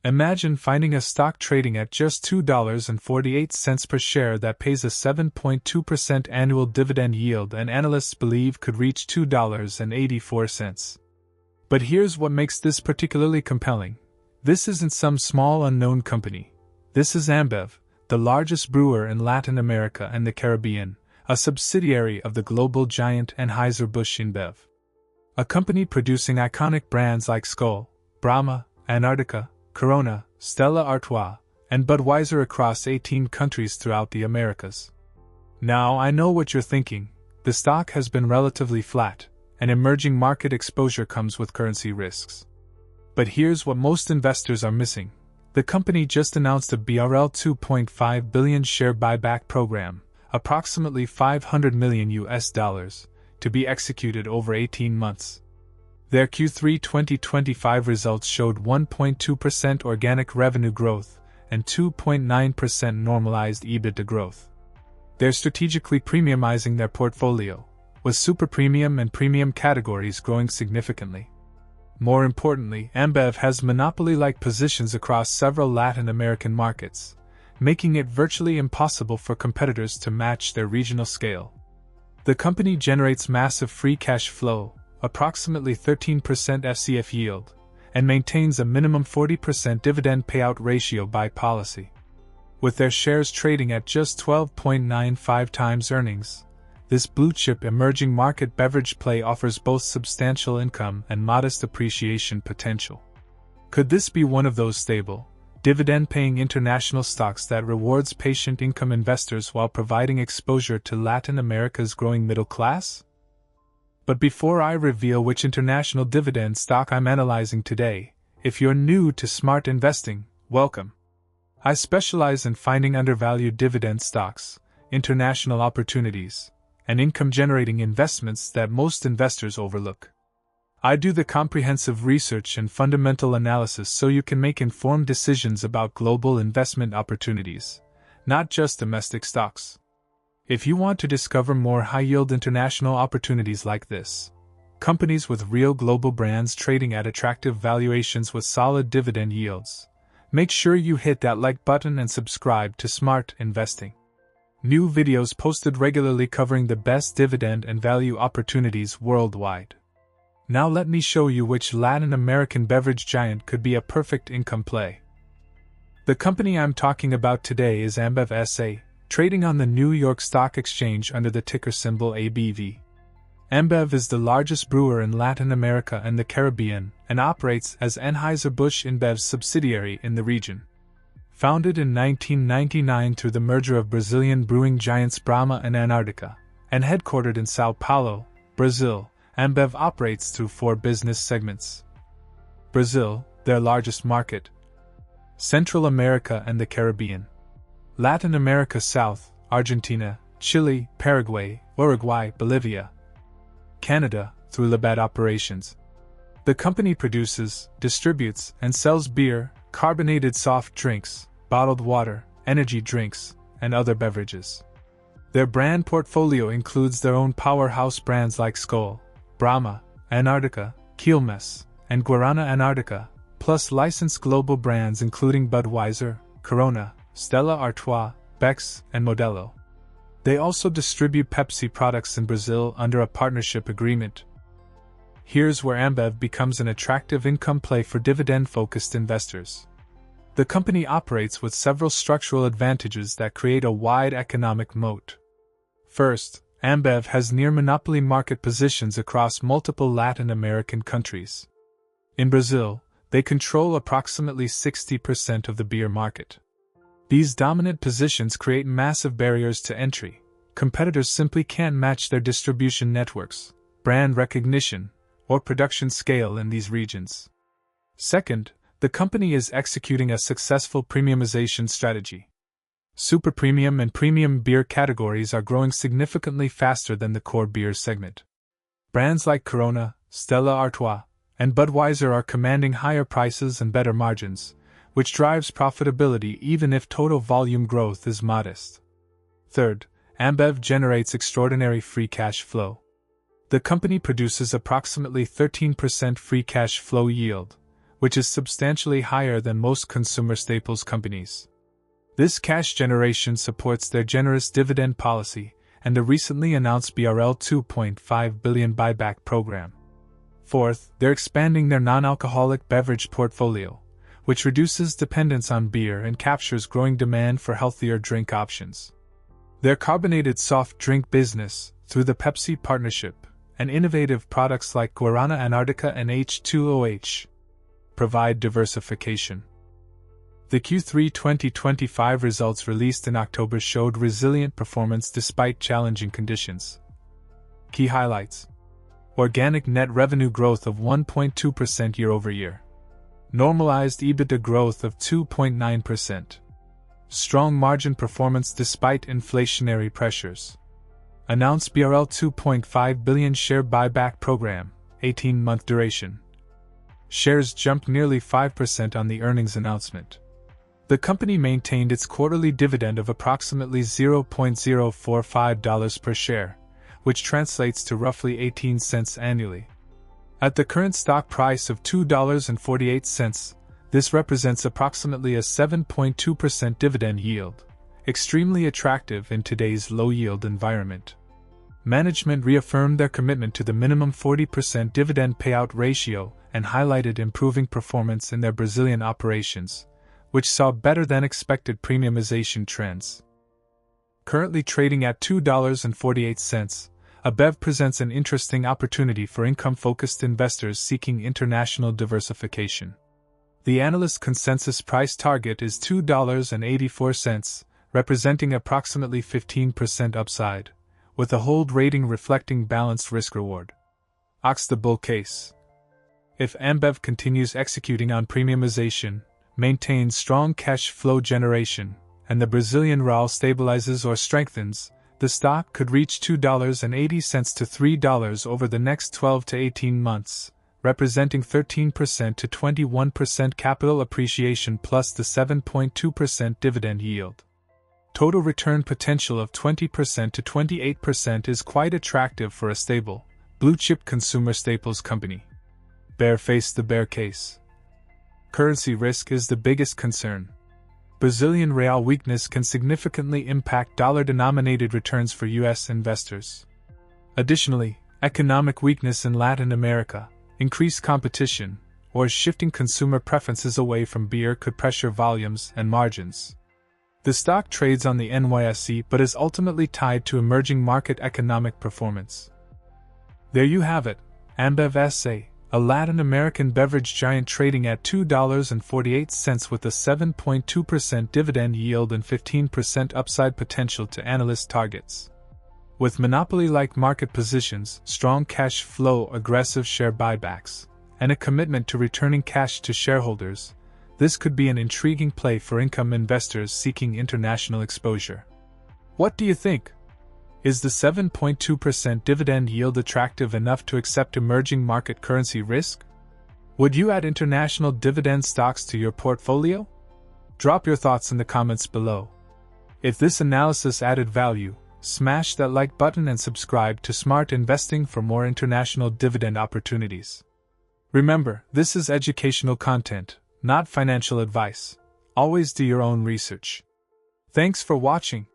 Imagine finding a stock trading at just $2.48 per share that pays a 7.2% annual dividend yield and analysts believe could reach $2.84. But here's what makes this particularly compelling. This isn't some small unknown company. This is Ambev, the largest brewer in Latin America and the Caribbean, a subsidiary of the global giant Anheuser-Busch InBev. A company producing iconic brands like Skol, Brahma, Antarctica, Corona, Stella Artois, and Budweiser across 18 countries throughout the Americas. Now I know what you're thinking. The stock has been relatively flat, and emerging market exposure comes with currency risks. But here's what most investors are missing. The company just announced a BRL 2.5 billion share buyback program, approximately $500 million, to be executed over 18 months. Their Q3 2025 results showed 1.2% organic revenue growth and 2.9% normalized EBITDA growth. They're strategically premiumizing their portfolio, with super premium and premium categories growing significantly. More importantly, Ambev has monopoly-like positions across several Latin American markets, making it virtually impossible for competitors to match their regional scale. The company generates massive free cash flow, approximately 13% FCF yield, and maintains a minimum 40% dividend payout ratio by policy. With their shares trading at just 12.95 times earnings, this blue-chip emerging market beverage play offers both substantial income and modest appreciation potential. Could this be one of those stable, dividend-paying international stocks that rewards patient income investors while providing exposure to Latin America's growing middle class? But before I reveal which international dividend stock I'm analyzing today, if you're new to smart investing, welcome. I specialize in finding undervalued dividend stocks, international opportunities, and income-generating investments that most investors overlook. I do the comprehensive research and fundamental analysis so you can make informed decisions about global investment opportunities, not just domestic stocks. If you want to discover more high-yield international opportunities like this, companies with real global brands trading at attractive valuations with solid dividend yields, make sure you hit that like button and subscribe to Smart Investing. New videos posted regularly covering the best dividend and value opportunities worldwide. Now let me show you which Latin American beverage giant could be a perfect income play. The company I'm talking about today is Ambev SA, trading on the New York Stock Exchange under the ticker symbol ABV. Ambev is the largest brewer in Latin America and the Caribbean and operates as Anheuser-Busch InBev's subsidiary in the region. Founded in 1999 through the merger of Brazilian brewing giants Brahma and Antarctica, and headquartered in São Paulo, Brazil, Ambev operates through 4 business segments. Brazil, their largest market. Central America and the Caribbean. Latin America South, Argentina, Chile, Paraguay, Uruguay, Bolivia. Canada, through Labatt operations. The company produces, distributes, and sells beer, carbonated soft drinks, bottled water, energy drinks, and other beverages. Their brand portfolio includes their own powerhouse brands like Skol, Brahma, Antarctica, Quilmes, and Guarana Antarctica, plus licensed global brands including Budweiser, Corona, Stella Artois, Beck's, and Modelo. They also distribute Pepsi products in Brazil under a partnership agreement. Here's where Ambev becomes an attractive income play for dividend-focused investors. The company operates with several structural advantages that create a wide economic moat. First, Ambev has near-monopoly market positions across multiple Latin American countries. In Brazil, they control approximately 60% of the beer market. These dominant positions create massive barriers to entry. Competitors simply can't match their distribution networks, brand recognition, or production scale in these regions. Second, the company is executing a successful premiumization strategy. Super premium and premium beer categories are growing significantly faster than the core beer segment. Brands like Corona, Stella Artois, and Budweiser are commanding higher prices and better margins, which drives profitability even if total volume growth is modest. Third, Ambev generates extraordinary free cash flow. The company produces approximately 13% free cash flow yield, which is substantially higher than most consumer staples companies. This cash generation supports their generous dividend policy and the recently announced BRL 2.5 billion buyback program. Fourth, they're expanding their non-alcoholic beverage portfolio, which reduces dependence on beer and captures growing demand for healthier drink options. Their carbonated soft drink business, through the Pepsi partnership, and innovative products like Guarana Antarctica and H2OH, provide diversification. The Q3 2025 results released in October showed resilient performance despite challenging conditions. Key highlights: organic net revenue growth of 1.2% year-over-year. Normalized EBITDA growth of 2.9%. Strong margin performance despite inflationary pressures. Announced BRL 2.5 billion share buyback program, 18-month duration. Shares jumped nearly 5% on the earnings announcement. The company maintained its quarterly dividend of approximately $0.045 per share, which translates to roughly 18 cents annually. At the current stock price of $2.48, this represents approximately a 7.2% dividend yield, extremely attractive in today's low-yield environment. Management reaffirmed their commitment to the minimum 40% dividend payout ratio and highlighted improving performance in their Brazilian operations, which saw better-than-expected premiumization trends. Currently trading at $2.48, Ambev presents an interesting opportunity for income-focused investors seeking international diversification. The analyst consensus price target is $2.84, representing approximately 15% upside, with a hold rating reflecting balanced risk-reward. The bull case. If Ambev continues executing on premiumization, maintains strong cash flow generation, and the Brazilian real stabilizes or strengthens, the stock could reach $2.80 to $3 over the next 12 to 18 months, representing 13% to 21% capital appreciation plus the 7.2% dividend yield. Total return potential of 20% to 28% is quite attractive for a stable, blue-chip consumer staples company. Face the bear case. Currency risk is the biggest concern. Brazilian real weakness can significantly impact dollar-denominated returns for U.S. investors. Additionally, economic weakness in Latin America, increased competition, or shifting consumer preferences away from beer could pressure volumes and margins. The stock trades on the NYSE but is ultimately tied to emerging market economic performance. There you have it, Ambev SA, a Latin American beverage giant trading at $2.48 with a 7.2% dividend yield and 15% upside potential to analyst targets. With monopoly-like market positions, strong cash flow, aggressive share buybacks, and a commitment to returning cash to shareholders, this could be an intriguing play for income investors seeking international exposure. What do you think? Is the 7.2% dividend yield attractive enough to accept emerging market currency risk? Would you add international dividend stocks to your portfolio? Drop your thoughts in the comments below. If this analysis added value, smash that like button and subscribe to Smart Investing for more international dividend opportunities. Remember, this is educational content, not financial advice. Always do your own research. Thanks for watching.